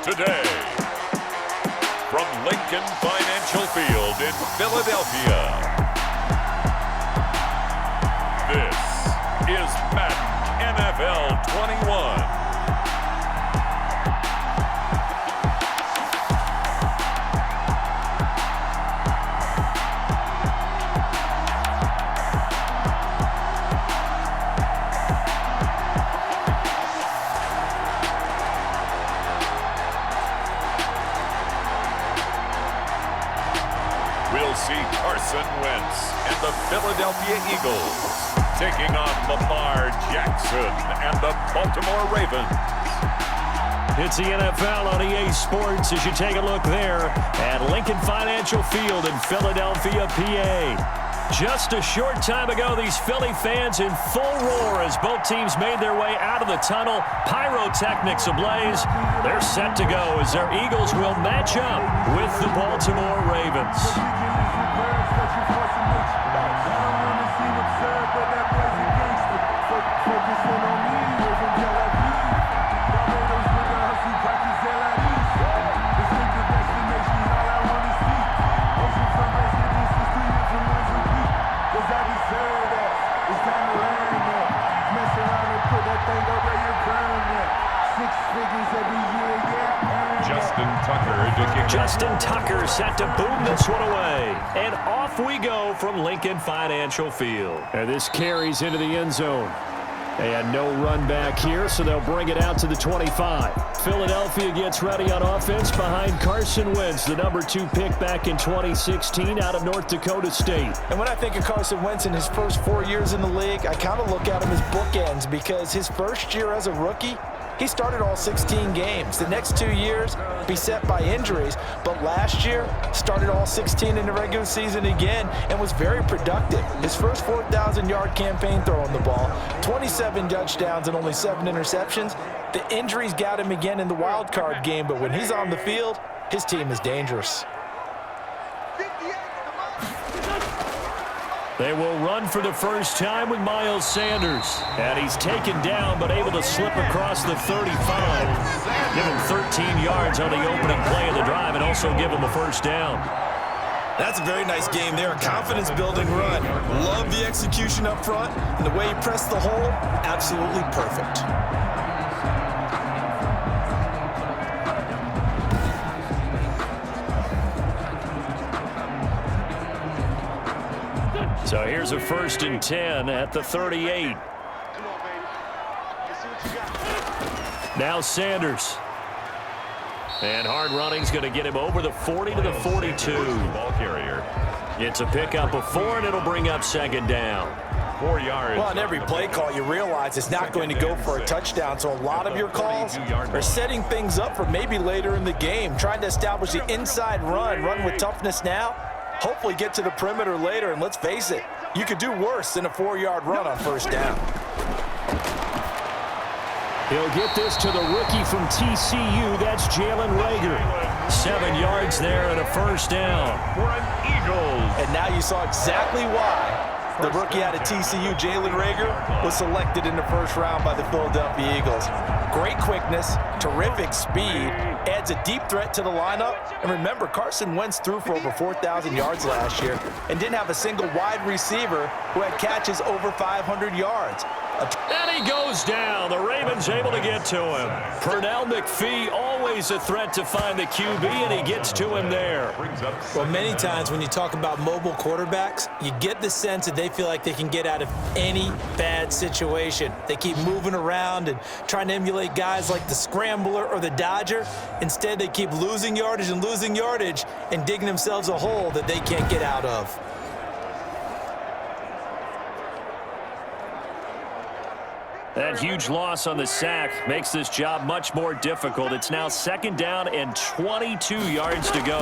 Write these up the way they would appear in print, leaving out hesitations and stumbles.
today. From Lincoln Financial Field in Philadelphia, this is Madden NFL 21. We'll see Carson Wentz and the Philadelphia Eagles taking on Lamar Jackson and the Baltimore Ravens. It's the NFL on EA Sports as you take a look there at Lincoln Financial Field in Philadelphia, PA. Just a short time ago, these Philly fans in full roar as both teams made their way out of the tunnel. Pyrotechnics ablaze. They're set to go as their Eagles will match up with the Baltimore Ravens. Justin Tucker set to boom this one away. And off we go from Lincoln Financial Field. And this carries into the end zone. And no run back here, so they'll bring it out to the 25. Philadelphia gets ready on offense behind Carson Wentz, the number 2 pick back in 2016 out of North Dakota State. And when I think of Carson Wentz in his first 4 years in the league, I kind of look at him as bookends because his first year as a rookie, he started all 16 games. The next 2 years, beset by injuries, but last year, started all 16 in the regular season again and was very productive. His first 4,000-yard campaign throwing the ball, 27 touchdowns and only 7 interceptions. The injuries got him again in the wild card game, but when he's on the field, his team is dangerous. They will run for the first time with Miles Sanders. And he's taken down but able to slip across the 35. Give him 13 yards on the opening play of the drive and also give him a first down. That's a very nice game there. A confidence-building run. Love the execution up front. And the way he pressed the hole, absolutely perfect. So here's a 1st and 10 at the 38. Now Sanders. And hard running's going to get him over the 40 to the 42. Ball carrier. It's a pickup of 4, and it'll bring up 2nd down. 4 yards. Well, on every play call, you realize it's not going to go for a touchdown, so a lot of your calls are setting things up for maybe later in the game, trying to establish the inside run with toughness now, hopefully get to the perimeter later, and let's face it, you could do worse than a 4-yard run on 1st down. He'll get this to the rookie from TCU. That's Jalen Reagor. 7 yards there and a 1st down. For an Eagles. And now you saw exactly why the rookie out of TCU, Jalen Reagor, was selected in the 1st round by the Philadelphia Eagles. Great quickness, terrific speed, adds a deep threat to the lineup. And remember, Carson Wentz threw for over 4,000 yards last year and didn't have a single wide receiver who had catches over 500 yards. And he goes down. The Ravens able to get to him. Pernell McPhee, always a threat to find the QB, and he gets to him there. Well, many times when you talk about mobile quarterbacks, you get the sense that they feel like they can get out of any bad situation. They keep moving around and trying to emulate guys like the Scrambler or the Dodger. Instead, they keep losing yardage and digging themselves a hole that they can't get out of. That huge loss on the sack makes this job much more difficult. It's now 2nd down and 22 yards to go.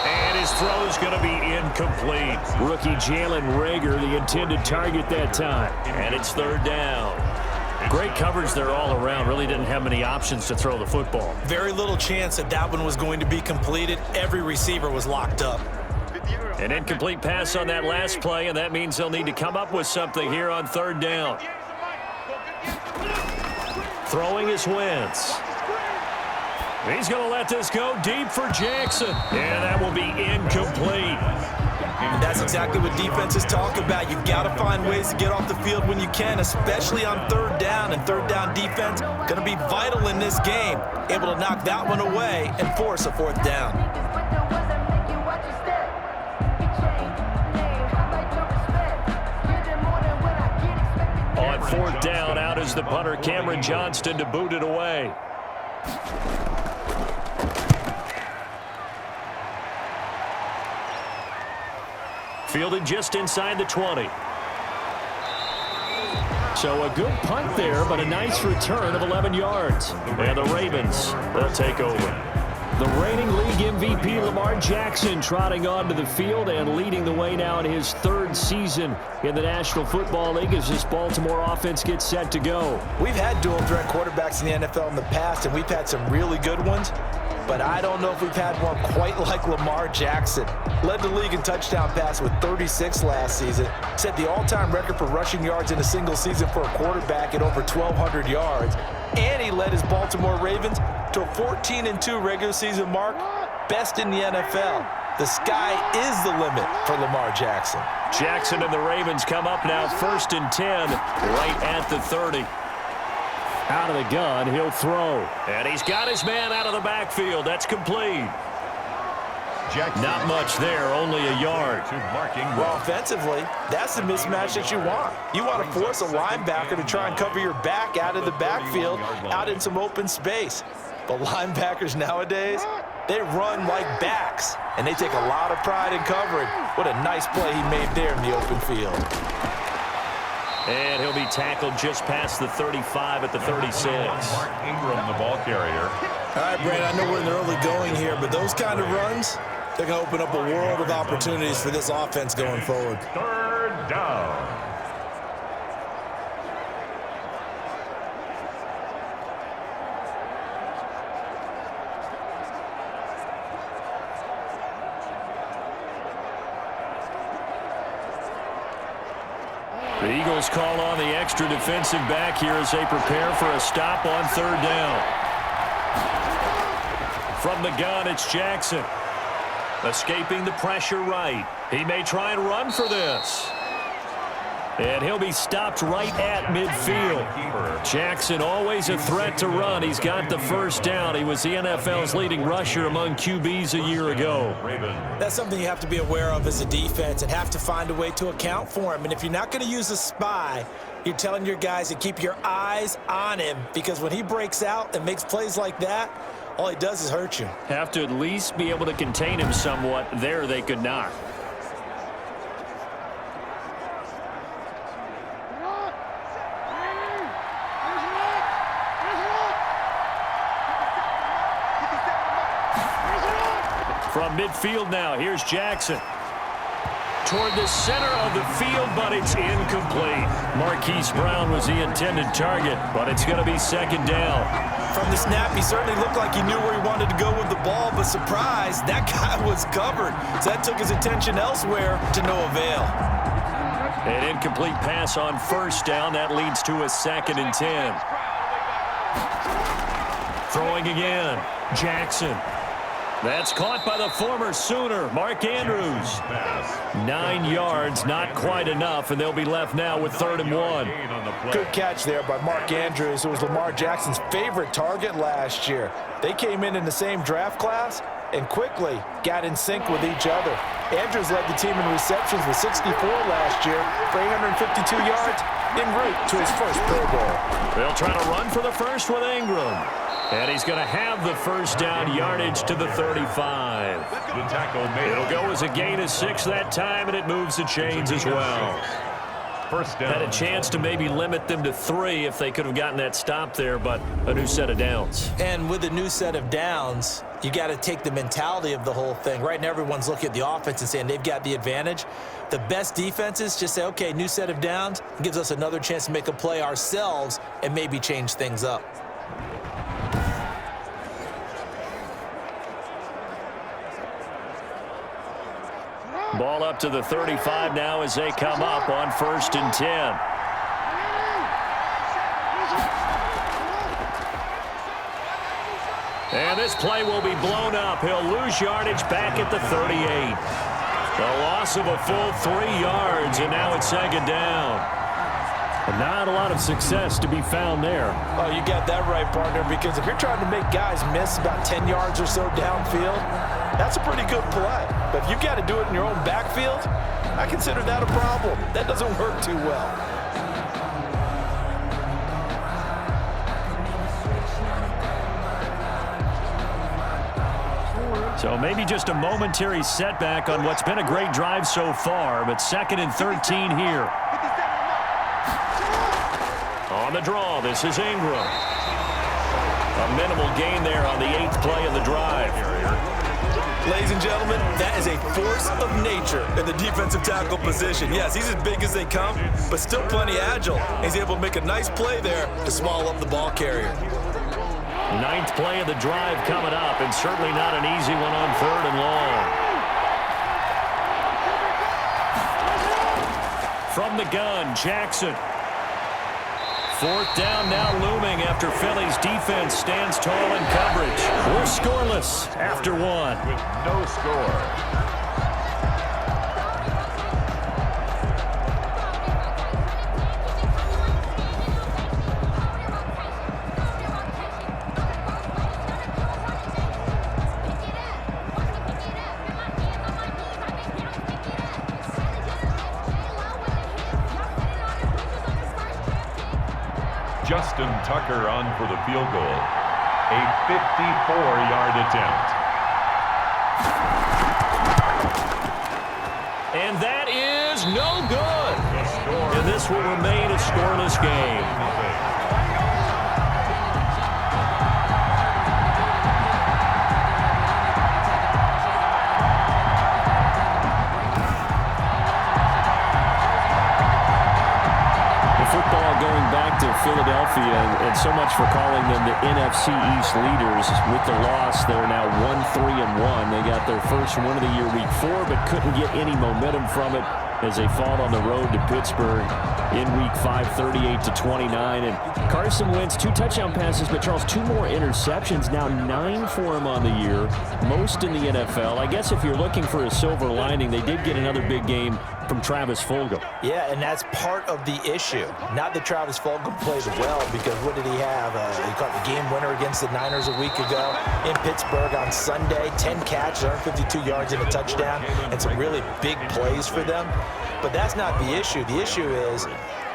And his throw is going to be incomplete. Rookie Jalen Reagor, the intended target that time. And it's 3rd down. Great coverage there all around. Really didn't have many options to throw the football. Very little chance that one was going to be completed. Every receiver was locked up. An incomplete pass on that last play, and that means they'll need to come up with something here on 3rd down. Throwing is Wentz. He's going to let this go deep for Jackson. And that will be incomplete. And that's exactly what defenses talk about. You've got to find ways to get off the field when you can, especially on third down. And third down defense going to be vital in this game. Able to knock that one away and force a fourth down. On fourth down, out is the punter, Cameron Johnston, to boot it away. Fielded just inside the 20. So a good punt there, but a nice return of 11 yards. And the Ravens, they'll take over. The reigning league MVP Lamar Jackson trotting onto the field and leading the way now in his third season in the National Football League as this Baltimore offense gets set to go. We've had dual threat quarterbacks in the NFL in the past, and we've had some really good ones. But I don't know if we've had one quite like Lamar Jackson. Led the league in touchdown pass with 36 last season. Set the all-time record for rushing yards in a single season for a quarterback at over 1,200 yards. And he led his Baltimore Ravens to a 14-2 regular season mark. Best in the NFL. The sky is the limit for Lamar Jackson. Jackson and the Ravens come up now 1st and 10 right at the 30. Out of the gun, he'll throw. And he's got his man out of the backfield. That's complete. Jackson. Not much there, only a yard. Well, offensively, that's the mismatch that you want. You want to force a linebacker to try and cover your back out of the backfield, out in some open space. But linebackers nowadays, they run like backs, and they take a lot of pride in covering. What a nice play he made there in the open field. And he'll be tackled just past the 35 at the 36. Mark Ingram, the ball carrier. All right, Brandon, I know we're in the early going here, but those kind of runs, they're going to open up a world of opportunities for this offense going forward. Third down. The Eagles call on the extra defensive back here as they prepare for a stop on third down. From the gun, it's Jackson. Escaping the pressure right. He may try and run for this. And he'll be stopped right at midfield. Jackson, always a threat to run. He's got the first down. He was the NFL's leading rusher among QBs a year ago. That's something you have to be aware of as a defense and have to find a way to account for him. And if you're not going to use a spy, you're telling your guys to keep your eyes on him, because when he breaks out and makes plays like that, all he does is hurt you. Have to at least be able to contain him somewhat. There they could not. From midfield now, here's Jackson. Toward the center of the field, but it's incomplete. Marquise Brown was the intended target, but it's going to be second down. From the snap, he certainly looked like he knew where he wanted to go with the ball, but surprise, that guy was covered. So that took his attention elsewhere to no avail. An incomplete pass on first down. That leads to a 2nd and 10. Throwing again. Jackson. That's caught by the former Sooner, Mark Andrews. 9 yards, not quite enough, and they'll be left now with 3rd and 1. Good catch there by Mark Andrews, who was Lamar Jackson's favorite target last year. They came in the same draft class and quickly got in sync with each other. Andrews led the team in receptions with 64 last year for 852 yards en route to his first Pro Bowl. They'll try to run for the first with Ingram. And he's going to have the first down, yardage to the 35. The tackle made. It'll go as a gain of 6 that time, and it moves the chains as well. First down. Had a chance to maybe limit them to 3 if they could have gotten that stop there, but a new set of downs. And with a new set of downs, you got to take the mentality of the whole thing. Right now, everyone's looking at the offense and saying they've got the advantage. The best defenses just say, okay, new set of downs, gives us another chance to make a play ourselves and maybe change things up. Ball up to the 35 now as they come up on 1st and 10. And this play will be blown up. He'll lose yardage back at the 38. A loss of a full 3 yards, and now it's second down. And not a lot of success to be found there. Oh, you got that right, partner, because if you're trying to make guys miss about 10 yards or so downfield, that's a pretty good play. But if you've got to do it in your own backfield, I consider that a problem. That doesn't work too well. So maybe just a momentary setback on what's been a great drive so far, but 2nd and 13 here. On the draw, this is Ingram. A minimal gain there on the 8th play of the drive. Ladies and gentlemen, that is a force of nature in the defensive tackle position. Yes, he's as big as they come, but still plenty agile. He's able to make a nice play there to swallow up the ball carrier. 9th play of the drive coming up, and certainly not an easy one on 3rd and long. From the gun, Jackson. 4th down now looming after Philly's defense stands tall in coverage. We're scoreless after 1. With no score. Justin Tucker on for the field goal. A 54-yard attempt. And that is no good. And this will remain a scoreless game. Philadelphia, and so much for calling them the NFC East leaders. With the loss, they're now 1-3-1. They got their first win of the year week 4, but couldn't get any momentum from it as they fought on the road to Pittsburgh in week 5, 38-29. And Carson Wentz, 2 touchdown passes, but Charles, 2 more interceptions, now 9 for him on the year, most in the NFL. I guess if you're looking for a silver lining, they did get another big game from Travis Fulgham. Yeah, and that's part of the issue. Not that Travis Fulgham played well, because what did he have? He caught the game winner against the Niners a week ago in Pittsburgh on Sunday. 10 catches, 152 yards and a touchdown, and some really big plays for them. But that's not the issue. The issue is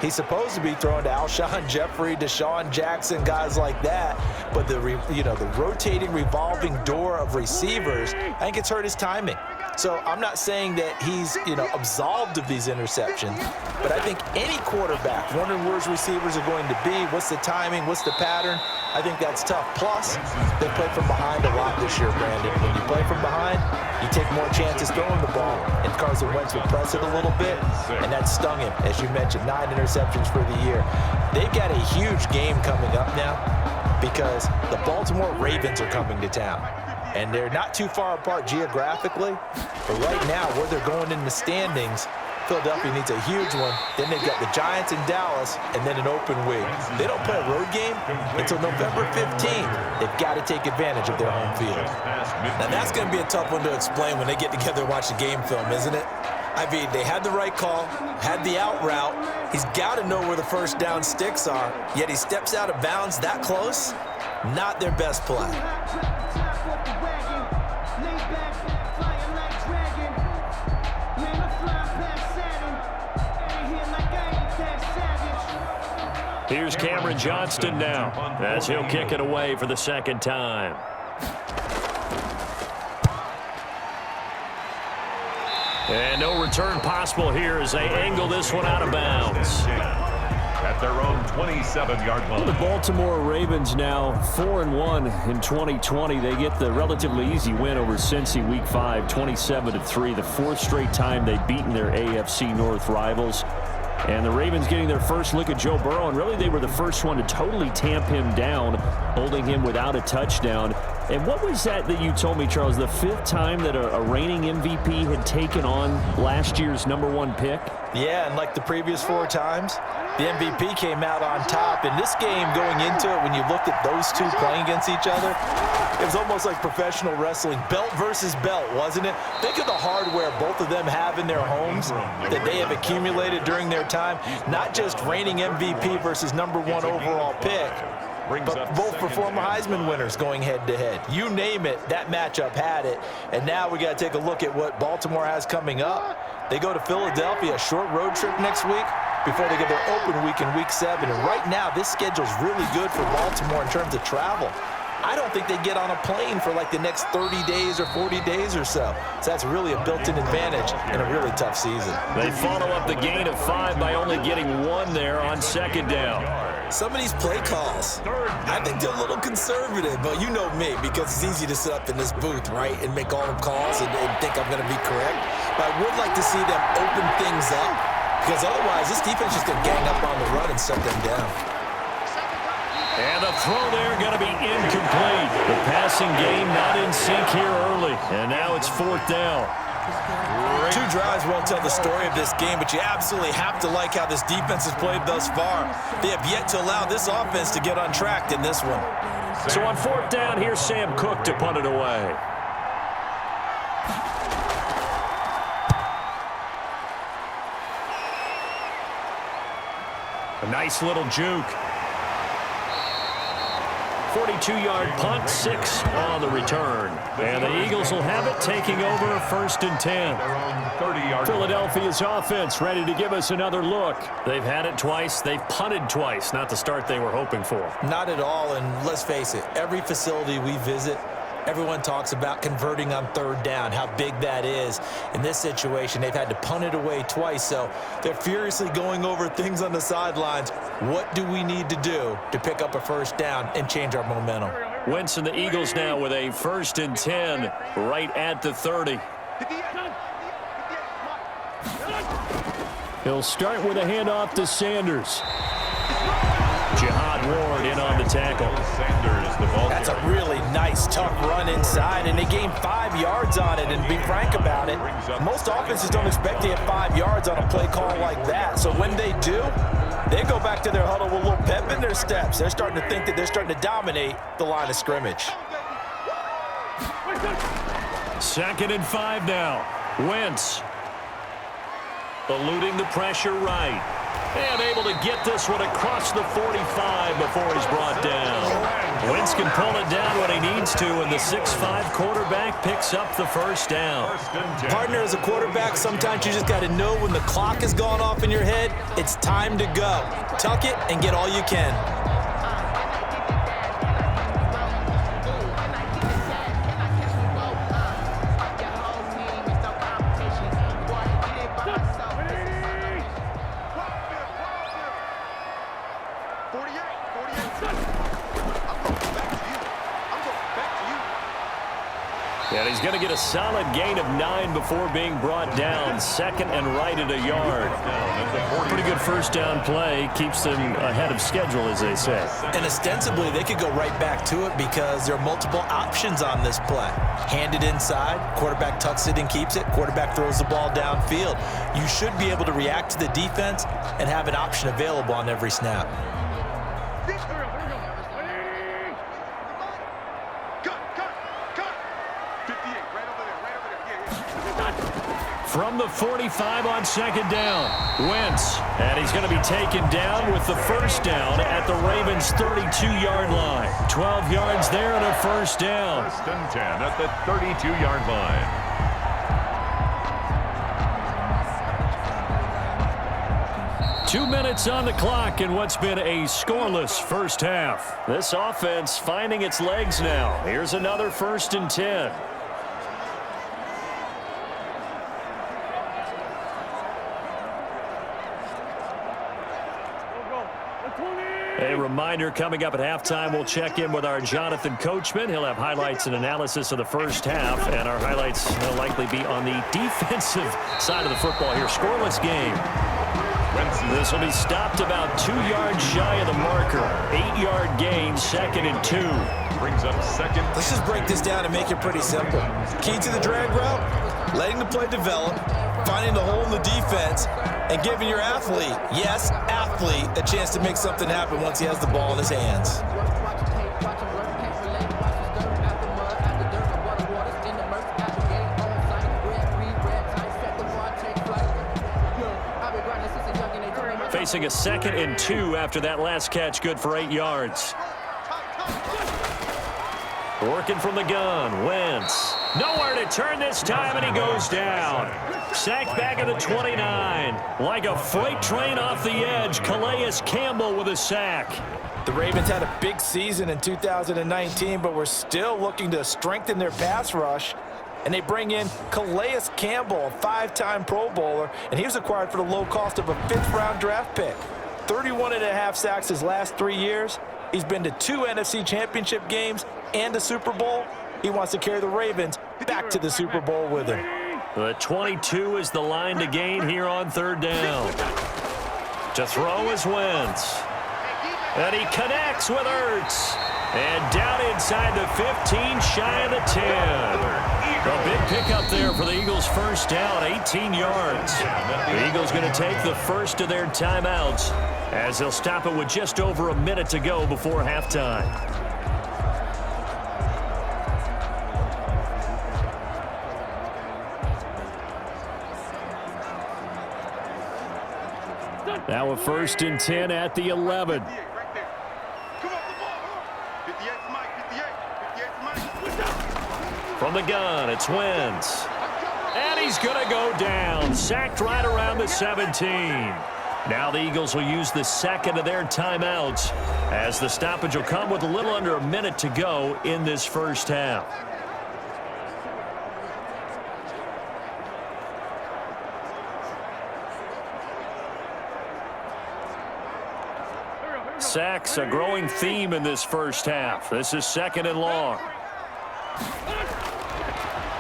he's supposed to be throwing to Alshon Jeffrey, Deshaun Jackson, guys like that. But the rotating, revolving door of receivers, I think it's hurt his timing. So I'm not saying that he's, absolved of these interceptions, but I think any quarterback wondering where his receivers are going to be, what's the timing, what's the pattern, I think that's tough. Plus, they play from behind a lot this year, Brandon. When you play from behind, you take more chances throwing the ball, and Carson Wentz would press it a little bit, and that stung him. As you mentioned, 9 interceptions for the year. They've got a huge game coming up now because the Baltimore Ravens are coming to town. And they're not too far apart geographically, but right now, where they're going in the standings, Philadelphia needs a huge one. Then they've got the Giants in Dallas, and then an open week. They don't play a road game until November 15th. They've got to take advantage of their home field. Now, that's going to be a tough one to explain when they get together and watch the game film, isn't it? I mean, they had the right call, had the out route. He's got to know where the first down sticks are, yet he steps out of bounds that close. Not their best play. Here's Cameron Johnston now as he'll kick it away for the second time. And no return possible here as they angle this one out of bounds. At their own 27-yard line. The Baltimore Ravens now 4-1 in 2020. They get the relatively easy win over Cincy week 5, 27-3. The 4th straight time they've beaten their AFC North rivals. And the Ravens getting their first look at Joe Burrow, and really they were the first one to totally tamp him down, holding him without a touchdown And what was that you told me, Charles, the 5th time that a reigning MVP had taken on last year's #1 pick? Yeah, and like the previous 4 times, the MVP came out on top. In this game, going into it, when you looked at those two playing against each other, it was almost like professional wrestling. Belt versus belt, wasn't it? Think of the hardware both of them have in their homes that they have accumulated during their time. Not just reigning MVP versus #1 overall pick, but both former Heisman winners going head-to-head. You name it, that matchup had it. And now we got to take a look at what Baltimore has coming up. They go to Philadelphia, a short road trip next week before they get their open week in Week 7. And right now, this schedule's really good for Baltimore in terms of travel. I don't think they get on a plane for like the next 30 days or 40 days or so. So that's really a built-in advantage in a really tough season. They follow up the gain of 5 by only getting 1 there on 2nd down. Some of these play calls, I think they're a little conservative, but you know me, because it's easy to sit up in this booth, right, and make all the calls and think I'm going to be correct. But I would like to see them open things up, because otherwise this defense is going to gang up on the run and shut them down. And the throw there going to be incomplete. The passing game not in sync here early, and now it's 4th down. 2 drives won't tell the story of this game, but you absolutely have to like how this defense has played thus far. They have yet to allow this offense to get untracked in this one. So on 4th down, here's Sam Cook to punt it away. A nice little juke. 42-yard punt, 6 on the return. And the Eagles will have it, taking over 1st and 10. Philadelphia's offense ready to give us another look. They've had it twice. They've punted twice. Not the start they were hoping for. Not at all, and let's face it, every facility we visit, everyone talks about converting on 3rd down, how big that is. In this situation, they've had to punt it away twice, so they're furiously going over things on the sidelines. What do we need to do to pick up a 1st down and change our momentum? Wentz and the Eagles now with a 1st and 10 right at the 30. He'll start with a handoff to Sanders. Jihad Ward in on the tackle. That's a really nice, tough run inside, and they gained 5 yards on it. And to be frank about it, most offenses don't expect to get 5 yards on a play call like that. So when they do, they go back to their huddle with a little pep in their steps. They're starting to think that they're starting to dominate the line of scrimmage. 2nd and 5 now. Wentz eluding the pressure right. And able to get this one across the 45 before he's brought down. Wentz can pull it down when he needs to, and the 6'5" quarterback picks up the 1st down. Partner, as a quarterback, sometimes you just got to know when the clock has gone off in your head, it's time to go. Tuck it and get all you can. And he's going to get a solid gain of 9 before being brought down. 2nd and right at a yard. Pretty good 1st down play. Keeps them ahead of schedule, as they say. And ostensibly, they could go right back to it because there are multiple options on this play. Hand it inside, quarterback tucks it and keeps it, quarterback throws the ball downfield. You should be able to react to the defense and have an option available on every snap. From the 45 on 2nd down, Wentz. And he's going to be taken down with the 1st down at the Ravens' 32-yard line. 12 yards there and a 1st down. 1st and 10 at the 32-yard line. 2 minutes on the clock in what's been a scoreless 1st half. This offense finding its legs now. Here's another 1st and 10. A reminder, coming up at halftime, we'll check in with our Jonathan Coachman. He'll have highlights and analysis of the 1st half, and our highlights will likely be on the defensive side of the football here. Scoreless game. This will be stopped about 2 yards shy of the marker. 8-yard gain, 2nd and 2. Brings up second. Let's just break this down and make it pretty simple. Key to the drag route, letting the play develop, finding the hole in the defense, and giving your athlete, yes, athlete, a chance to make something happen once he has the ball in his hands. Facing a 2nd and 2 after that last catch, good for 8 yards. Working from the gun, Wentz. Nowhere to turn this time, and he goes down. Sacked back at the 29. Like a freight train off the edge, Calais Campbell with a sack. The Ravens had a big season in 2019, but we're still looking to strengthen their pass rush. And they bring in Calais Campbell, a 5-time Pro Bowler, and he was acquired for the low cost of a 5th-round draft pick. 31.5 sacks his last 3 years. He's been to 2 NFC Championship games and a Super Bowl. He wants to carry the Ravens back to the Super Bowl with him. The 22 is the line to gain here on 3rd down. To throw is Wentz. And he connects with Ertz. And down inside the 15, shy of the 10. A big pickup there for the Eagles' first down, 18 yards. The Eagles going to take the first of their timeouts as they'll stop it with just over a minute to go before halftime. Now a 1st and 10 at the 11. From the gun, it's Wentz. And he's going to go down. Sacked right around the 17. Now the Eagles will use the 2nd of their timeouts as the stoppage will come with a little under a minute to go in this first half. Sacks, a growing theme in this first half. This is 2nd and long.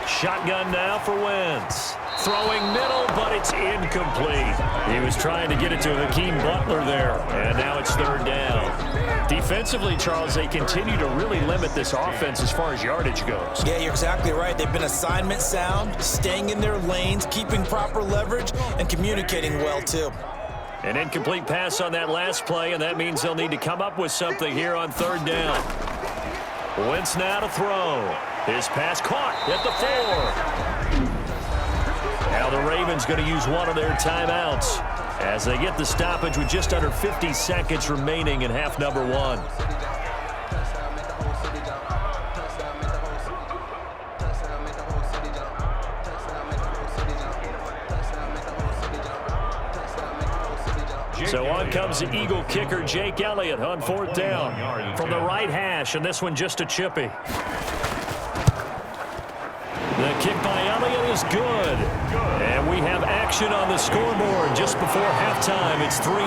Shotgun now for Wentz. Throwing middle, but it's incomplete. He was trying to get it to Hakeem Butler there, and now it's 3rd down. Defensively, Charles, they continue to really limit this offense as far as yardage goes. Yeah, you're exactly right. They've been assignment sound, staying in their lanes, keeping proper leverage, and communicating well, too. An incomplete pass on that last play, and that means they'll need to come up with something here on 3rd down. Wentz now to throw. His pass caught at the 4. Now the Ravens going to use one of their timeouts as they get the stoppage with just under 50 seconds remaining in half number 1. So on comes the Eagle kicker, Jake Elliott, on 4th down from the right hash, and this one just a chippy. The kick by Elliott is good. And we have action on the scoreboard just before halftime. It's 3-0.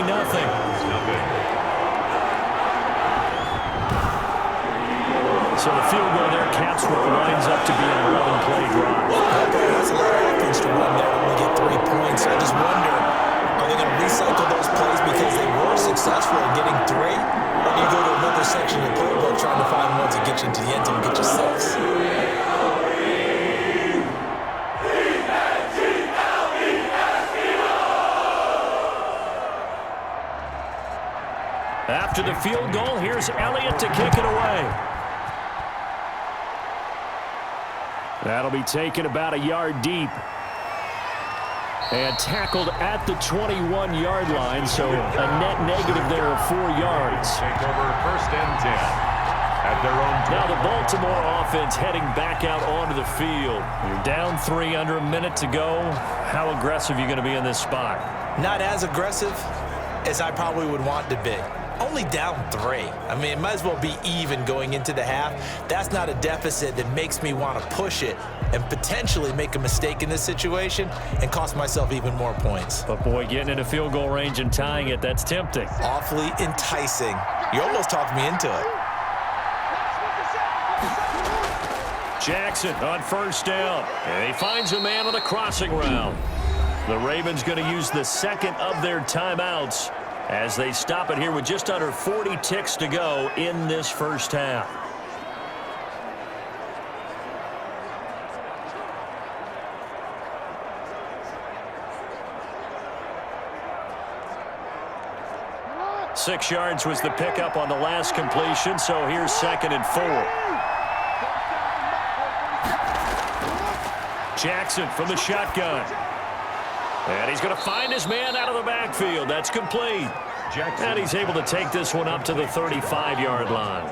So the field goal there caps what winds up to be an 11-play drive. That's a lot of offense to run there when we get 3 points. I just wonder, are they going to recycle those plays because they were successful in getting 3? Or do you go to another section of the playbook trying to find one to get you into the end zone and get you 6? After the field goal, here's Elliott to kick it away. That'll be taken about a yard deep. And tackled at the 21-yard line, so a net negative there of 4 yards. Take over 1st and 10 at their own 20. Now the Baltimore offense heading back out onto the field. You're down 3, under a minute to go. How aggressive are you going to be in this spot? Not as aggressive as I probably would want to be. Only down 3. I mean, it might as well be even going into the half. That's not a deficit that makes me want to push it and potentially make a mistake in this situation and cost myself even more points. But, boy, getting into field goal range and tying it, that's tempting. Awfully enticing. You almost talked me into it. Jackson on 1st down. And he finds a man on the crossing route. The Ravens going to use the second of their timeouts as they stop it here with just under 40 ticks to go in this first half. Six yards was the pickup on the last completion, so here's 2nd and 4. Jackson from the shotgun. And he's going to find his man out of the backfield. That's complete. And he's able to take this one up to the 35-yard line.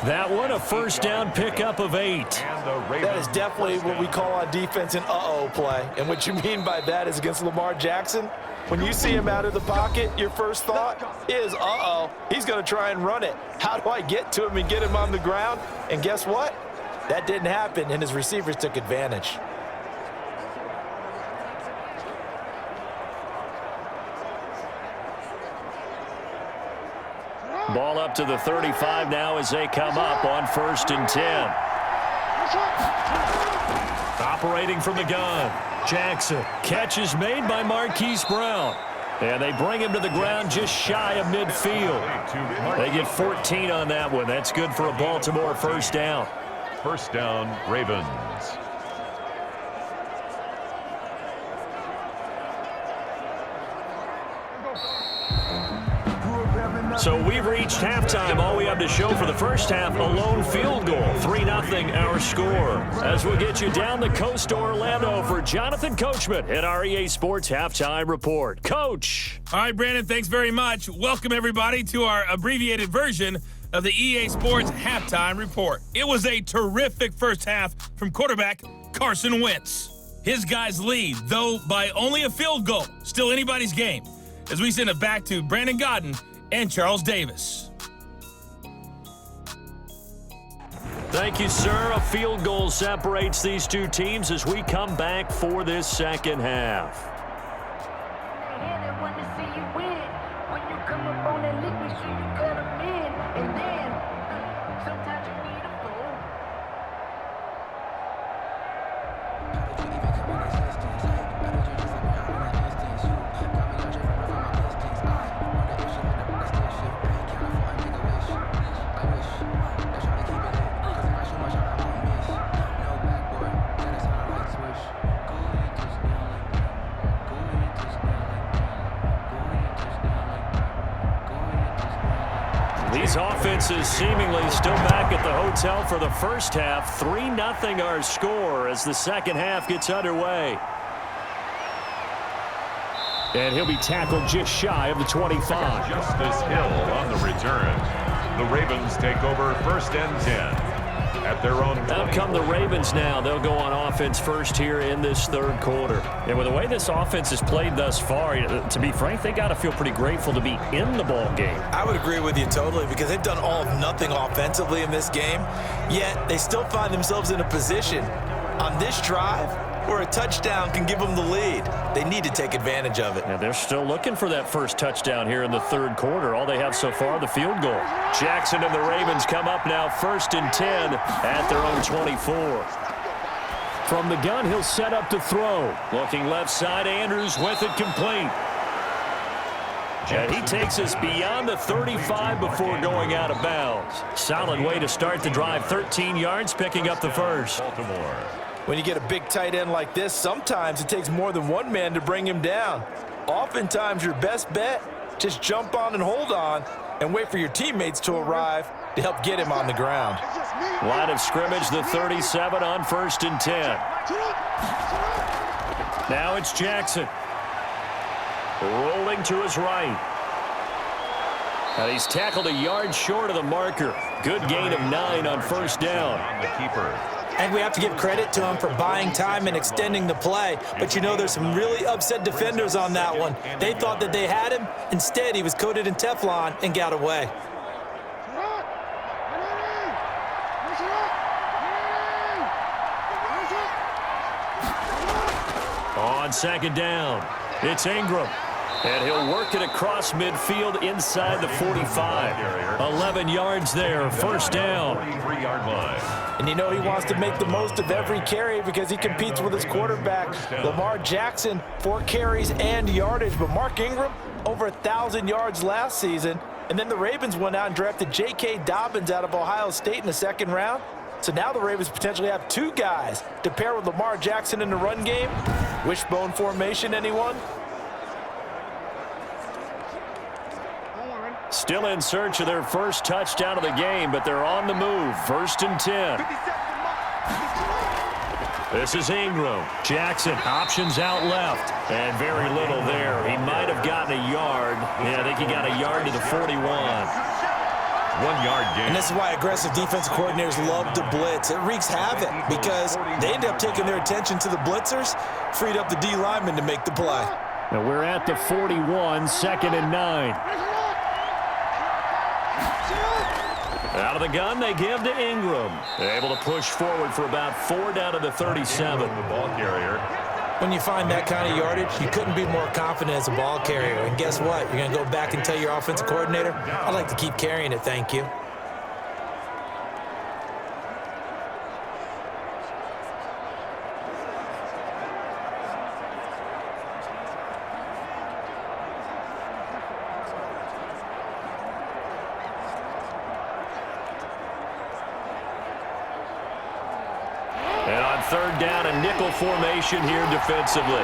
That one a first down pickup of 8. That is definitely what we call on defense an uh-oh play. And what you mean by that is against Lamar Jackson, when you see him out of the pocket, your first thought is, uh-oh, he's going to try and run it. How do I get to him and get him on the ground? And guess what? That didn't happen, and his receivers took advantage. Ball up to the 35 now as they come up on 1st and 10. Operating from the gun. Jackson. Catch is made by Marquise Brown. And they bring him to the ground just shy of midfield. They get 14 on that one. That's good for a Baltimore first down. First down, Ravens. So we've reached halftime. All we have to show for the first half, a lone field goal. 3-0 our score. As we'll get you down the coast to Orlando for Jonathan Coachman at our EA Sports Halftime Report. Coach. All right, Brandon, thanks very much. Welcome, everybody, to our abbreviated version of the EA Sports Halftime Report. It was a terrific first half from quarterback Carson Wentz. His guys lead, though by only a field goal. Still anybody's game. As we send it back to Brandon Godden and Charles Davis. Thank you, sir. A field goal separates these two teams as we come back for this second half. These offenses seemingly still back at the hotel for the first half. 3-0 our score as the second half gets underway. And he'll be tackled just shy of the 25. Justice Hill on the return. The Ravens take over 1st and 10 at their own 20. Out come the Ravens now. They'll go on offense first here in this third quarter. And with the way this offense has played thus far, to be frank, they got to feel pretty grateful to be in the ball game. I would agree with you totally because they've done all of nothing offensively in this game, yet they still find themselves in a position on this drive where a touchdown can give them the lead. They need to take advantage of it. And they're still looking for that first touchdown here in the third quarter. All they have so far, the field goal. Jackson and the Ravens come up now 1st and 10 at their own 24. From the gun, he'll set up to throw. Looking left side, Andrews with it complete. And he takes us beyond the 35 before going out of bounds. Solid way to start the drive. 13 yards, picking up the first. Baltimore. When you get a big tight end like this, sometimes it takes more than one man to bring him down. Oftentimes, your best bet, just jump on and hold on and wait for your teammates to arrive to help get him on the ground. Line of scrimmage, the 37 on 1st and 10. Now it's Jackson. Rolling to his right. And he's tackled a yard short of the marker. Good gain of 9 on 1st down. On the keeper. And we have to give credit to him for buying time and extending the play. But, you know, there's some really upset defenders on that one. They thought that they had him. Instead, he was coated in Teflon and got away. On 2nd down, it's Ingram. And he'll work it across midfield inside the 45. 11 yards there, first down. 43-yard line. And you know he wants to make the most of every carry because he competes with his quarterback, Lamar Jackson, 4 carries and yardage. But Mark Ingram, over 1,000 yards last season. And then the Ravens went out and drafted J.K. Dobbins out of Ohio State in the 2nd round. So now the Ravens potentially have 2 guys to pair with Lamar Jackson in the run game. Wishbone formation, anyone? Still in search of their first touchdown of the game, but they're on the move. 1st and 10. This is Ingram. Jackson, options out left. And very little there. He might have gotten a yard. Yeah, I think he got a yard to the 41. 1-yard gain. And this is why aggressive defensive coordinators love to blitz. It wreaks havoc because they end up taking their attention to the blitzers, freed up the D lineman to make the play. Now we're at the 41, 2nd and 9. Out of the gun, they give to Ingram. They're able to push forward for about 4 down to the 37. The ball carrier. When you find that kind of yardage, you couldn't be more confident as a ball carrier. And guess what? You're going to go back and tell your offensive coordinator, I'd like to keep carrying it, thank you. And on 3rd down, a nickel formation here defensively.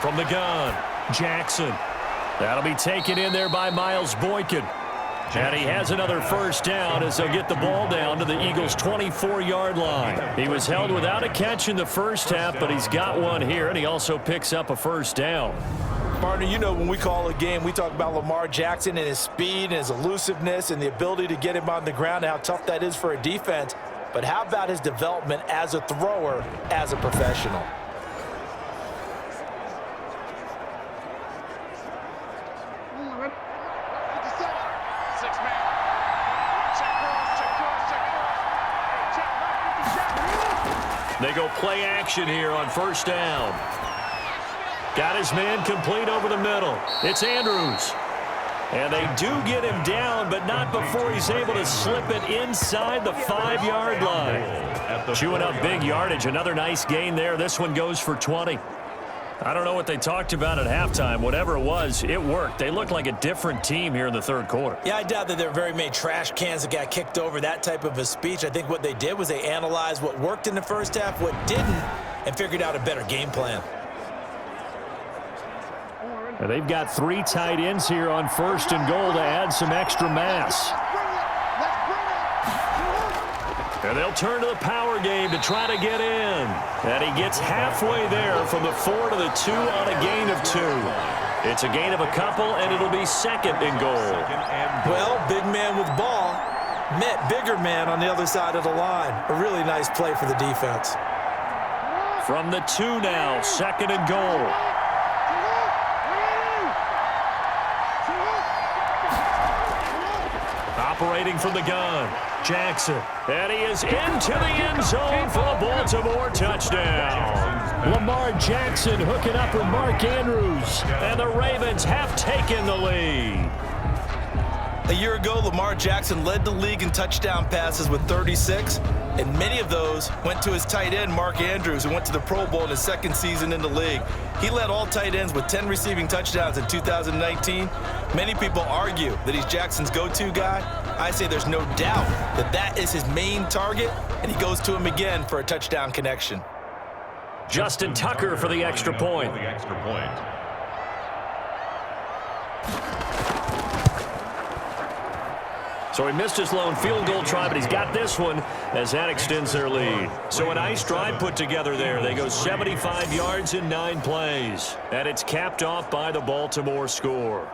From the gun, Jackson. That'll be taken in there by Miles Boykin. And he has another first down as they'll get the ball down to the Eagles' 24-yard line. He was held without a catch in the first half, but he's got one here, and he also picks up a first down. Partner, you know when we call a game, we talk about Lamar Jackson and his speed and his elusiveness and the ability to get him on the ground and how tough that is for a defense. But how about his development as a thrower, as a professional? They go play action here on 1st down. Got his man complete over the middle. It's Andrews. And they do get him down, but not before he's able to slip it inside the 5-yard line. Chewing up big yardage. Another nice gain there. This one goes for 20. I don't know what they talked about at halftime. Whatever it was, it worked. They looked like a different team here in the 3rd quarter. Yeah, I doubt that there are very many trash cans that got kicked over, that type of a speech. I think what they did was they analyzed what worked in the first half, what didn't, and figured out a better game plan. And they've got 3 tight ends here on 1st and goal to add some extra mass. And they'll turn to the power game to try to get in. And he gets halfway there from the 4 to the 2 on a gain of 2. It's a gain of a couple, and it'll be 2nd and goal. Well, big man with ball met bigger man on the other side of the line. A really nice play for the defense. From the 2 now, 2nd and goal. Operating from the gun, Jackson. And he is into the end zone for a Baltimore touchdown. Lamar Jackson hooking up with Mark Andrews. And the Ravens have taken the lead. A year ago, Lamar Jackson led the league in touchdown passes with 36, and many of those went to his tight end, Mark Andrews, who went to the Pro Bowl in his 2nd season in the league. He led all tight ends with 10 receiving touchdowns in 2019. Many people argue that he's Jackson's go-to guy. I say there's no doubt that that is his main target, and he goes to him again for a touchdown connection. Justin Tucker for the extra point. So he missed his lone field goal try, but he's got this one as that extends their lead. So a nice drive put together there. They go 75 yards in 9 plays. And it's capped off by the Baltimore score.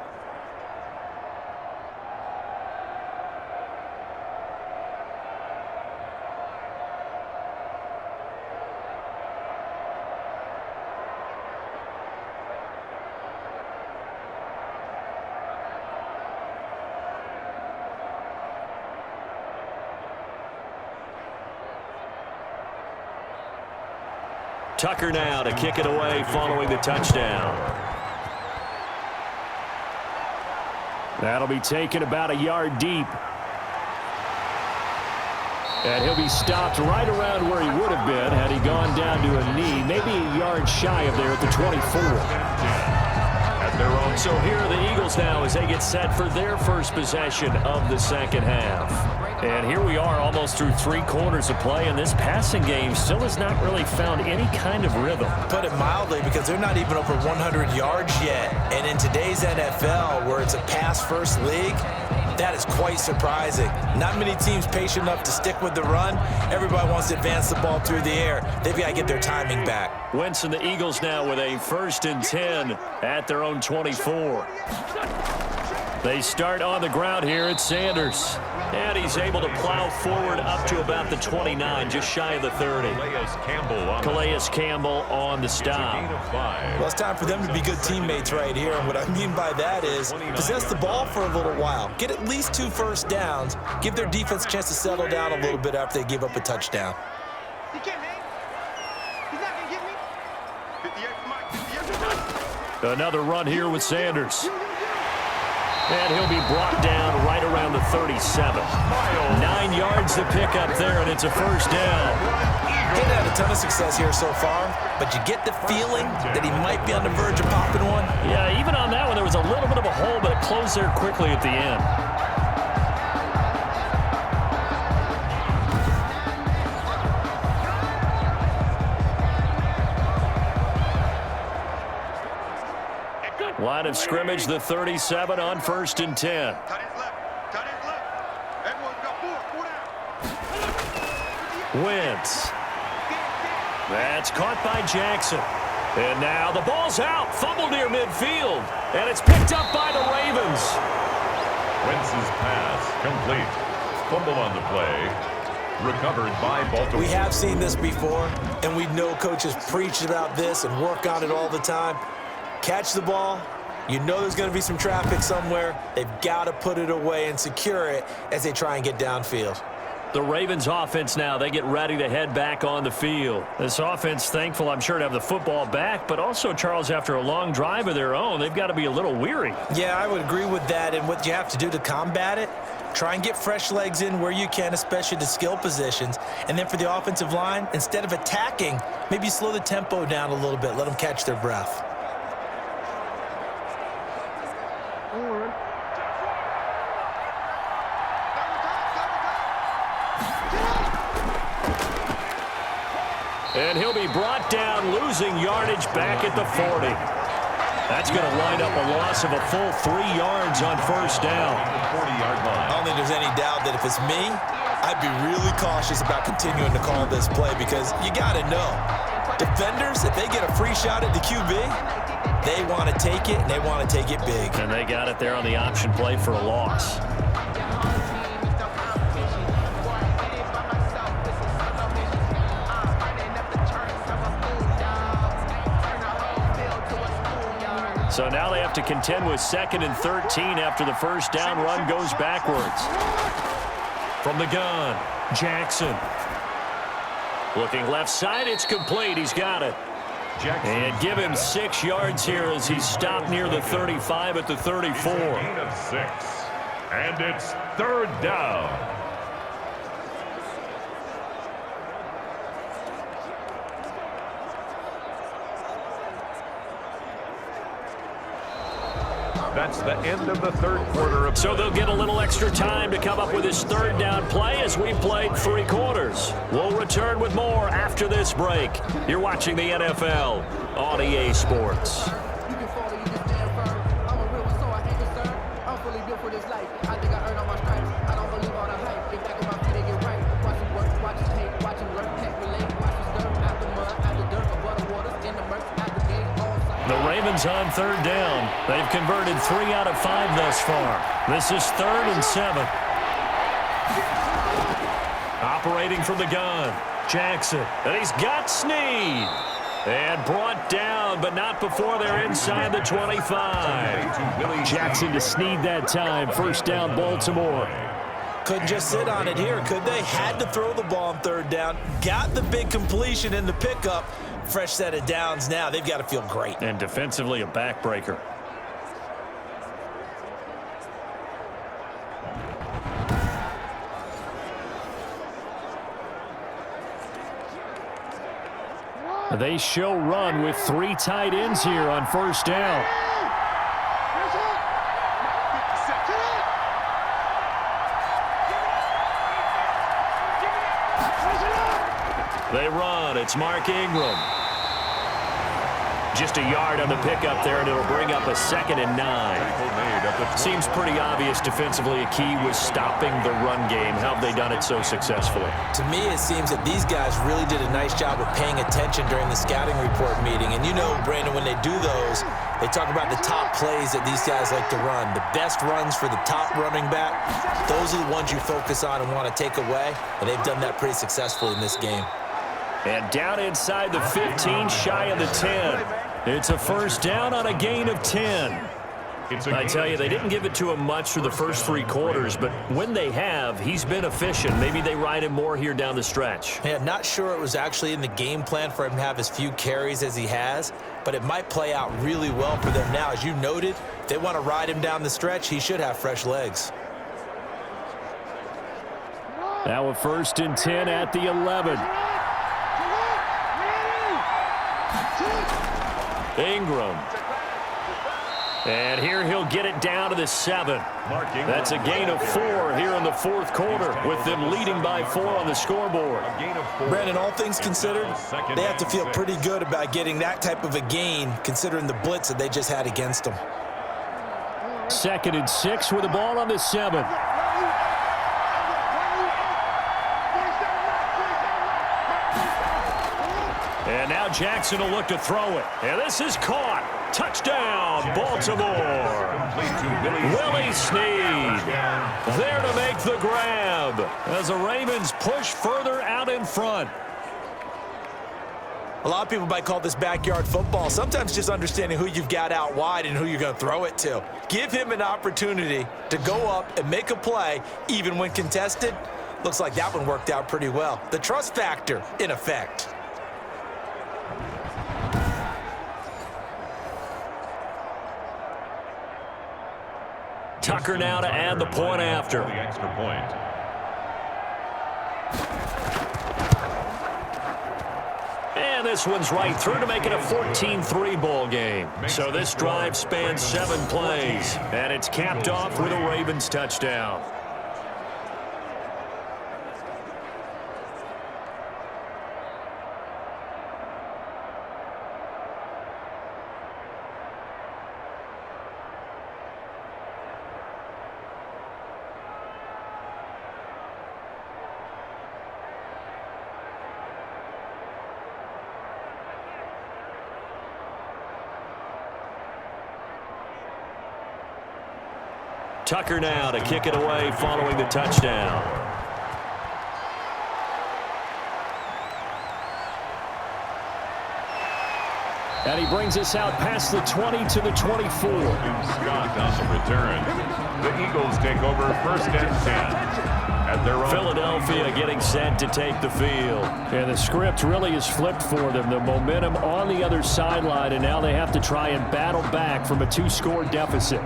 Tucker now to kick it away following the touchdown. That'll be taken about a yard deep. And he'll be stopped right around where he would have been had he gone down to a knee, maybe a yard shy of there at the 24. So here are the Eagles now as they get set for their first possession of the second half. And here we are almost through 3 quarters of play, and this passing game still has not really found any kind of rhythm. Put it mildly, because they're not even over 100 yards yet. And in today's NFL, where it's a pass-first league, that is quite surprising. Not many teams patient enough to stick with the run. Everybody wants to advance the ball through the air. They've got to get their timing back. Wentz and the Eagles now with a 1st and 10 at their own 24. They start on the ground here at Sanders. And he's able to plow forward up to about the 29, just shy of the 30. Calais Campbell on the stop. Well, it's time for them to be good teammates right here. And what I mean by that is possess the ball for a little while. Get at least 2 first downs. Give their defense a chance to settle down a little bit after they give up a touchdown. He can't hang. He's not going to get me. Another run here with Sanders. And he'll be brought down right around the 37. 9 yards to pick up there, and it's a first down. He had a ton of success here so far, but you get the feeling that he might be on the verge of popping one. Yeah, even on that one, there was a little bit of a hole, but it closed there quickly at the end. Line of scrimmage, the 37 on 1st and 10. Cut his left. Cut his left. Everyone's got 4 down. Wentz. That's caught by Jackson. And now the ball's out. Fumble near midfield. And it's picked up by the Ravens. Wentz's pass complete. Fumble on the play. Recovered by Baltimore. We have seen this before, and we know coaches preach about this and work on it all the time. Catch the ball. You know there's going to be some traffic somewhere. They've got to put it away and secure it as they try and get downfield. The Ravens offense now, they get ready to head back on the field. This offense, thankful, I'm sure, to have the football back, but also, Charles, after a long drive of their own, they've got to be a little weary. Yeah, I would agree with that, and what you have to do to combat it, try and get fresh legs in where you can, especially the skill positions. And then for the offensive line, instead of attacking, maybe slow the tempo down a little bit, let them catch their breath. And he'll be brought down, losing yardage back at the 40. That's going to wind up a loss of a full 3 yards on 1st down. The 40-yard line. I don't think there's any doubt that if it's me, I'd be really cautious about continuing to call this play, because you got to know, defenders, if they get a free shot at the QB, they want to take it, and they want to take it big. And they got it there on the option play for a loss. So now they have to contend with 2nd and 13 after the first down run goes backwards. From the gun, Jackson. Looking left side, it's complete. He's got it. Jackson. And give him 6 yards here as he's stopped near the 35 at the 34. Gain of 6. And it's 3rd down. That's the end of the 3rd quarter. So they'll get a little extra time to come up with his 3rd down play as we played 3 quarters. We'll return with more after this break. You're watching the NFL on EA Sports. The Ravens on 3rd down. They've converted 3 out of 5 thus far. This is 3rd and 7. Operating from the gun, Jackson. And he's got Snead. And brought down, but not before they're inside the 25. Jackson to Snead that time. 1st down, Baltimore. Couldn't just sit on it here, could they? Had to throw the ball on 3rd down. Got the big completion in the pickup. fresh set of downs now. They've got to feel great. And defensively, a backbreaker. They show run with 3 tight ends here on first down. They run. It's Mark Ingram. Just a yard on the pickup there, and it'll bring up a 2nd and 9. Seems pretty obvious defensively a key was stopping the run game. How have they done it so successfully? To me, it seems that these guys really did a nice job of paying attention during the scouting report meeting. And you know, Brandon, when they do those, they talk about the top plays that these guys like to run. The best runs for the top running back, those are the ones you focus on and want to take away. And they've done that pretty successfully in this game. And down inside the 15, shy of the 10. It's a first down on a gain of 10. I tell you, they didn't give it to him much for the first 3 quarters, but when they have, he's been efficient. Maybe they ride him more here down the stretch. Yeah, not sure it was actually in the game plan for him to have as few carries as he has, but it might play out really well for them now. As you noted, if they want to ride him down the stretch, he should have fresh legs. Now a 1st and 10 at the 11. Ingram. And here he'll get it down to the 7. That's a gain of 4 here in the 4th quarter, with them leading by 4 on the scoreboard. Brandon, all things considered, they have to feel pretty good about getting that type of a gain, considering the blitz that they just had against them. 2nd and 6 with the ball on the 7. And now Jackson will look to throw it. And this is caught. Touchdown, Baltimore. Willie Snead there to make the grab as the Ravens push further out in front. A lot of people might call this backyard football. Sometimes just understanding who you've got out wide and who you're going to throw it to. Give him an opportunity to go up and make a play, even when contested. Looks like that one worked out pretty well. The trust factor in effect. Tucker now to add the point after. The extra point. And this one's right through to make it a 14-3 ball game. So this drive spans 7 plays, and it's capped off with a Ravens touchdown. Tucker now to kick it away following the touchdown. And he brings us out past the 20 to the 24. Scott on the return. The Eagles take over 1st and 10. At their own. Philadelphia getting set to take the field. And the script really is flipped for them. The momentum on the other sideline, and now they have to try and battle back from a 2-score deficit.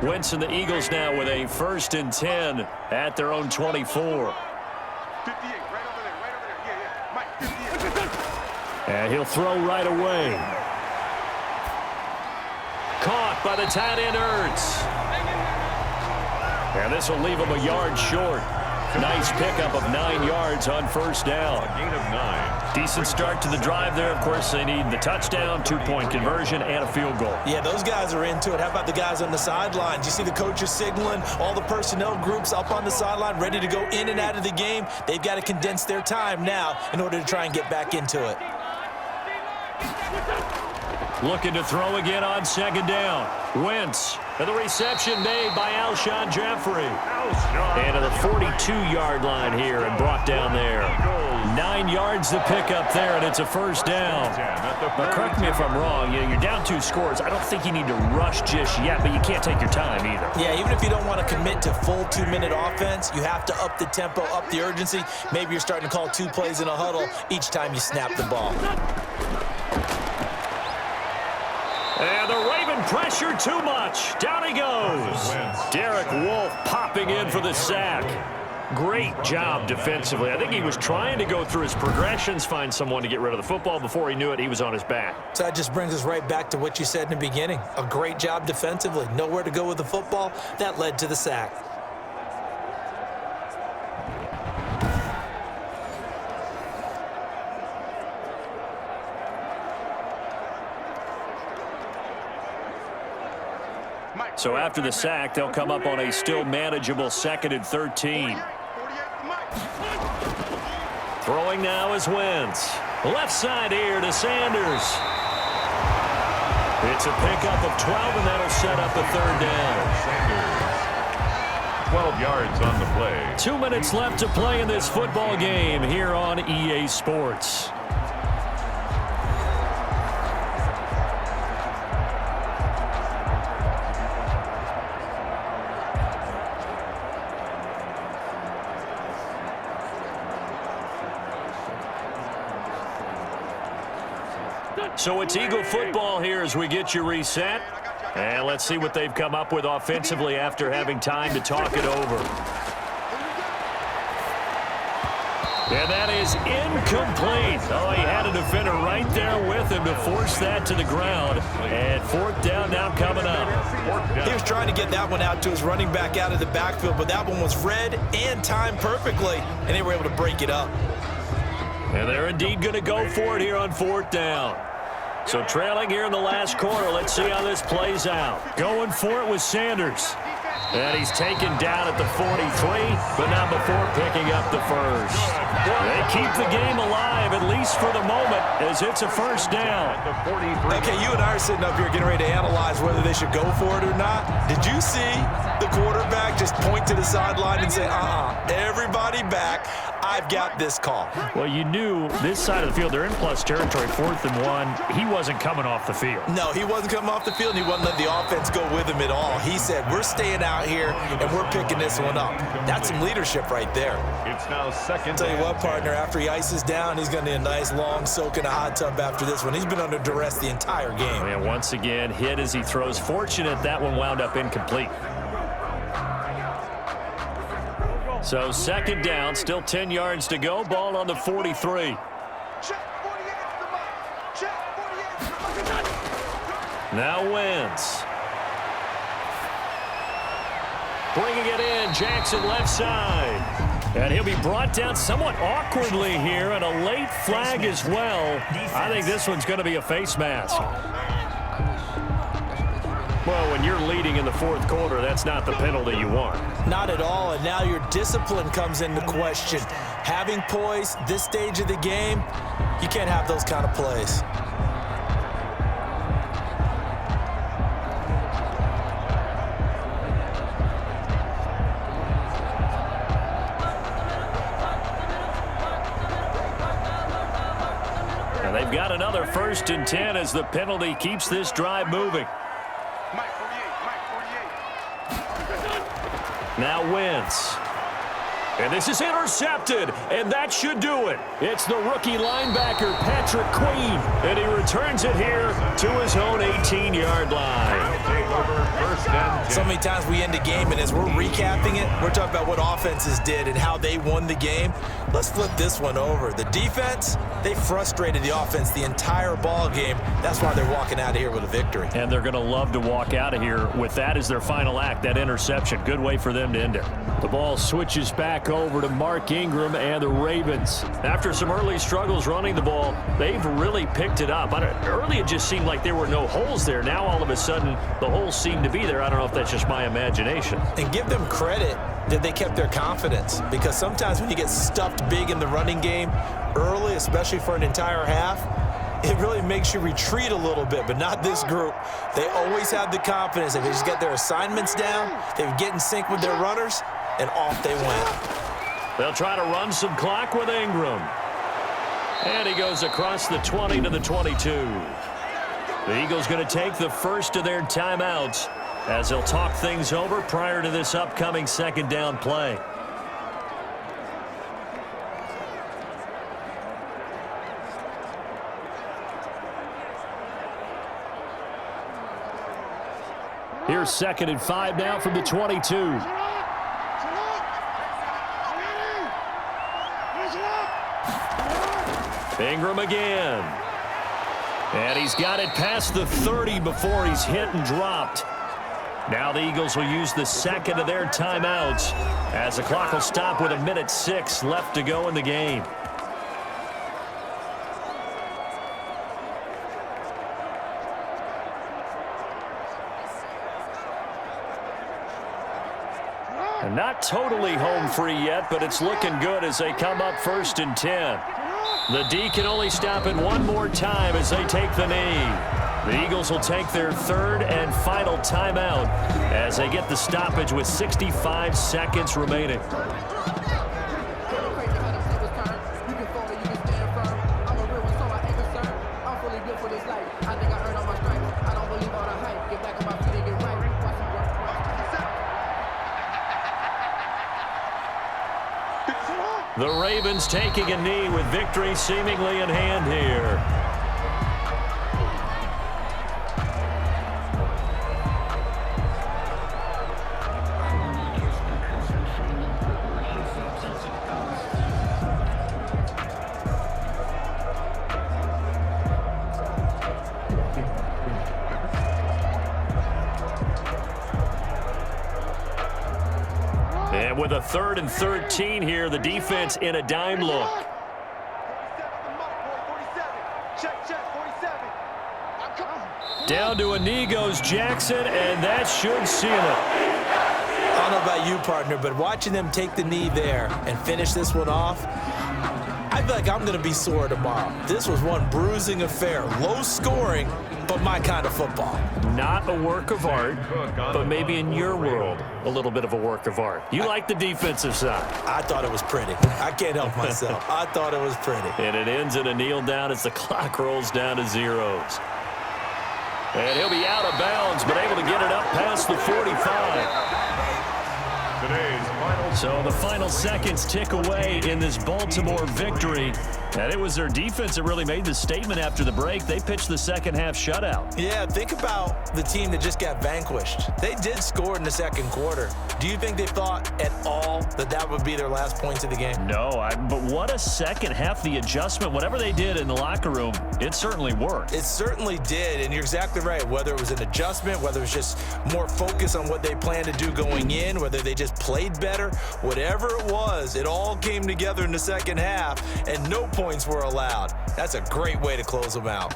Wentz and the Eagles now with a 1st and 10 at their own 24. 58, right over there, yeah. Mike, 58. And he'll throw right away. Caught by the tight end, Ertz. And this will leave him a yard short. Nice pickup of 9 yards on 1st down. A gain of 9. Decent start to the drive there. Of course, they need the touchdown, 2-point conversion, and a field goal. Yeah, those guys are into it. How about the guys on the sidelines? You see the coaches signaling, all the personnel groups up on the sideline ready to go in and out of the game. They've got to condense their time now in order to try and get back into it. Looking to throw again on 2nd down. Wentz. And the reception made by Alshon Jeffrey. And to the 42-yard line here and brought down there. 9 yards to pick up there, and it's a first down. But correct me if I'm wrong. You're down 2 scores. I don't think you need to rush just yet, but you can't take your time either. Yeah, even if you don't want to commit to full 2-minute offense, you have to up the tempo, up the urgency. Maybe you're starting to call 2 plays in a huddle each time you snap the ball. And the Raven pressure too much. Down he goes. Derek Wolfe popping in for the sack. Great job defensively. I think he was trying to go through his progressions, find someone to get rid of the football. Before he knew it, he was on his back. So that just brings us right back to what you said in the beginning. A great job defensively. Nowhere to go with the football. That led to the sack. So after the sack, they'll come up on a still manageable 2nd and 13. Throwing now is Wentz. Left side here to Sanders. It's a pickup of 12, and that'll set up a 3rd down. 12 yards on the play. 2 minutes left to play in this football game here on EA Sports. So it's Eagle football here as we get you reset. And let's see what they've come up with offensively after having time to talk it over. And that is incomplete. Oh, he had a defender right there with him to force that to the ground. And 4th down now coming up. He was trying to get that one out to his running back out of the backfield, but that one was read and timed perfectly, and they were able to break it up. And they're indeed going to go for it here on 4th down. So trailing here in the last quarter, let's see how this plays out. Going for it with Sanders. And he's taken down at the 43, but not before picking up the first. They keep the game alive, at least for the moment, as it's a first down. Okay, you and I are sitting up here getting ready to analyze whether they should go for it or not. Did you see the quarterback just point to the sideline and say, everybody back, I've got this call? Well, you knew this side of the field, they're in plus territory, 4th and 1. He wasn't coming off the field. No, he wasn't coming off the field, and he wasn't letting the offense go with him at all. He said, we're staying out here, and we're picking this one up. That's some leadership right there. It's now 2nd. Tell you what, partner, after he ices down, he's going to need a nice long soak in a hot tub after this one. He's been under duress the entire game. And once again, hit as he throws. Fortunate that one wound up incomplete. So 2nd down, still 10 yards to go. Ball on the 43. Now Wentz. Bringing it in, Jackson left side. And he'll be brought down somewhat awkwardly here, and a late flag as well. I think this one's going to be a face mask. Well, when you're leading in the 4th quarter, that's not the penalty you want. Not at all, and now your discipline comes into question. Having poise this stage of the game, you can't have those kind of plays. And they've got another 1st and 10 as the penalty keeps this drive moving. Now Wentz. And this is intercepted, and that should do it. It's the rookie linebacker, Patrick Queen, and he returns it here to his own 18-yard line. So many times we end a game, and as we're recapping it, we're talking about what offenses did and how they won the game. Let's flip this one over. The defense, they frustrated the offense the entire ball game. That's why they're walking out of here with a victory. And they're going to love to walk out of here with that as their final act, that interception. Good way for them to end it. The ball switches back over to Mark Ingram and the Ravens. After some early struggles running the ball, they've really picked it up. Early it just seemed like there were no holes there. Now all of a sudden the holes seem to be there. I don't know if that's just my imagination. And give them credit that they kept their confidence, because sometimes when you get stuffed big in the running game early, especially for an entire half, it really makes you retreat a little bit, but not this group. They always have the confidence. If they just get their assignments down, they get in sync with their runners, and off they went. They'll try to run some clock with Ingram. And he goes across the 20 to the 22. The Eagles going to take the first of their timeouts as they'll talk things over prior to this upcoming second down play. Here's 2nd and 5 now from the 22. Ingram again. And he's got it past the 30 before he's hit and dropped. Now the Eagles will use the second of their timeouts as the clock will stop with 1:06 left to go in the game. And not totally home free yet, but it's looking good as they come up 1st and 10. The D can only stop it one more time as they take the knee. The Eagles will take their 3rd and final timeout as they get the stoppage with 65 seconds remaining. The Ravens taking a knee with victory seemingly in hand here. And with a 3rd and 13 here, the defense in a dime look. Down to a knee goes Jackson, and that should seal it. I don't know about you, partner, but watching them take the knee there and finish this one off, I feel like I'm going to be sore tomorrow. This was one bruising affair. Low scoring, but my kind of football. Not a work of art, but maybe in your world, a little bit of a work of art. You like the defensive side. I thought it was pretty. I can't help myself. I thought it was pretty. And it ends in a kneel down as the clock rolls down to zeros. And he'll be out of bounds, but able to get it up past the 45. So the final seconds tick away in this Baltimore victory. And it was their defense that really made the statement after the break. They pitched the second half shutout. Yeah, think about the team that just got vanquished. They did score in the second quarter. Do you think they thought at all that that would be their last points of the game? No, but what a second half. The adjustment, whatever they did in the locker room, it certainly worked. It certainly did, and you're exactly right. Whether it was an adjustment, whether it was just more focus on what they planned to do going in, whether they just played better, whatever it was, it all came together in the second half, and no points were allowed. That's a great way to close them out.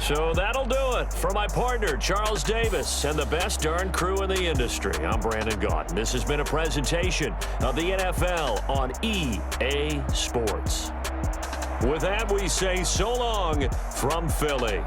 So that'll do it for my partner, Charles Davis, and the best darn crew in the industry. I'm Brandon Gaudin. This has been a presentation of the NFL on EA Sports. With that, we say so long from Philly.